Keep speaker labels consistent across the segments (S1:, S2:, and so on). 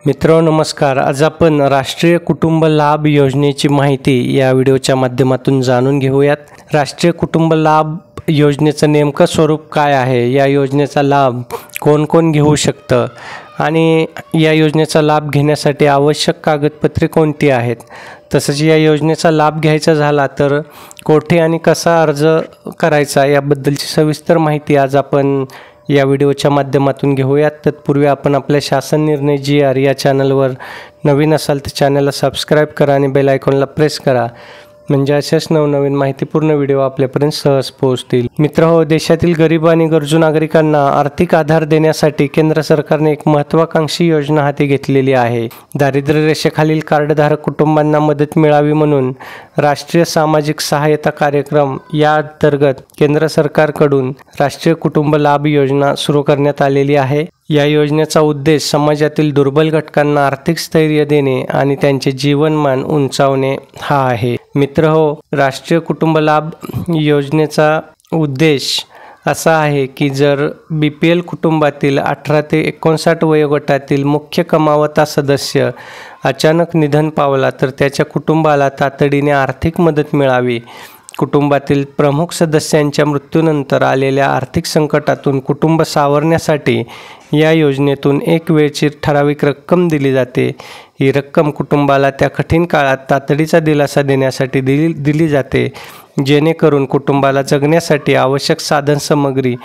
S1: मित्रांनो नमस्कार. आज आपण राष्ट्रीय कुटुंब लाभ योजनेची माहिती या व्हिडिओच्या माध्यमातून जाणून घेऊयात. राष्ट्रीय कुटुंब लाभ योजनेचं नेमकं स्वरूप काय आहे, या योजनेचा लाभ कोण कोण घेऊ शकतं आणि या योजनेचा लाभ घेण्यासाठी आवश्यक कागदपत्रे कोणती आहेत, तसंच या योजनेचा लाभ घ्यायचा झाला तर कोठे आणि कसा अर्ज करायचा याबद्दलची सविस्तर माहिती आज आपण या व्हिडिओच्या माध्यमातून घेऊयात. तत्पूर्वी आपण आपल्या शासन निर्णय GR या चॅनलवर नवीन असाल तर चॅनलला सबस्क्राईब करा आणि बेल आयकॉनला प्रेस करा, म्हणजे अशाच नवनवीन माहितीपूर्ण व्हिडिओ आपल्यापर्यंत सहज पोहोचतील. मित्रहो, देशातील गरीब आणि गरजू नागरिकांना आर्थिक आधार देण्यासाठी केंद्र सरकारने एक महत्त्वाकांक्षी योजना हाती घेतलेली आहे. दारिद्र्य रेषेखालील कार्डधारक कुटुंबांना मदत मिळावी म्हणून राष्ट्रीय सामाजिक सहाय्यता कार्यक्रम या अंतर्गत केंद्र सरकारकडून राष्ट्रीय कुटुंब लाभ योजना सुरू करण्यात आलेली आहे. या योजनेचा उद्देश समाजातील दुर्बल घटकांना आर्थिक स्थैर्य देणे आणि त्यांचे जीवनमान उंचावणे हा आहे. मित्रहो, राष्ट्रीय कुटुंब लाभ योजनेचा उद्देश असा आहे की जर BPL कुटुंबातील 18 ते 59 वयोगटातील मुख्य कमावता सदस्य अचानक निधन पावला तर त्याच्या कुटुंबाला तातडीने आर्थिक मदत मिळावी. कुटुंबातील प्रमुख सदस्यांच्या मृत्यूनंतर आलेल्या आर्थिक संकटातून कुटुंब सावरण्यासाठी या योजनेतून एक वेळची ठराविक रक्कम दिली जाते. ही रक्कम कुटुंबाला त्या कठीण काळात तातडीचा दिलासा देण्यासाठी दिली जाते, जेणेकरून कुटुंबाला जगण्यासाठी आवश्यक साधनसामग्री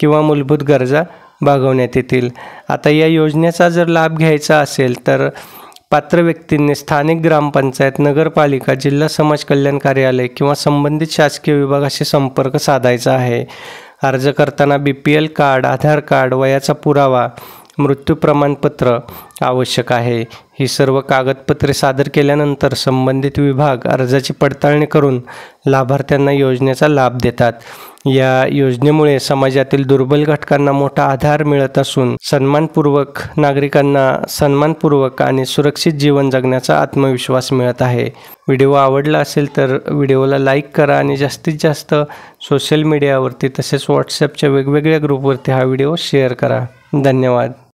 S1: किंवा मूलभूत गरजा भागवण्यात येतील. आता या योजनेचा जर लाभ घ्यायचा असेल तर पात्र व्यक्तींनी स्थानिक ग्रामपंचायत, नगरपालिका, जिल्हा समाज कल्याण कार्यालय किंवा संबंधित शासकीय विभागाशी संपर्क साधायचा आहे. अर्ज करताना BPL कार्ड, आधार कार्ड, वयाचा पुरावा, मृत्यू प्रमाणपत्र आवश्यक आहे. ही सर्व कागदपत्रे सादर केल्यानंतर संबंधित विभाग अर्जाची पडताळणी करून लाभार्थ्यांना योजनेचा लाभ देतात. या योजनेमुळे समाजातील दुर्बल घटकांना मोठा आधार मिळत असून नागरिकांना सन्मानपूर्वक आणि सुरक्षित जीवन जगण्याचा आत्मविश्वास मिळत आहे. व्हिडिओ आवडला असेल तर व्हिडिओला लाईक करा आणि जास्तीत जास्त सोशल मीडियावरती तसेच WhatsAppच्या वेगवेगळ्या ग्रुपवरती हा व्हिडिओ शेअर करा. धन्यवाद.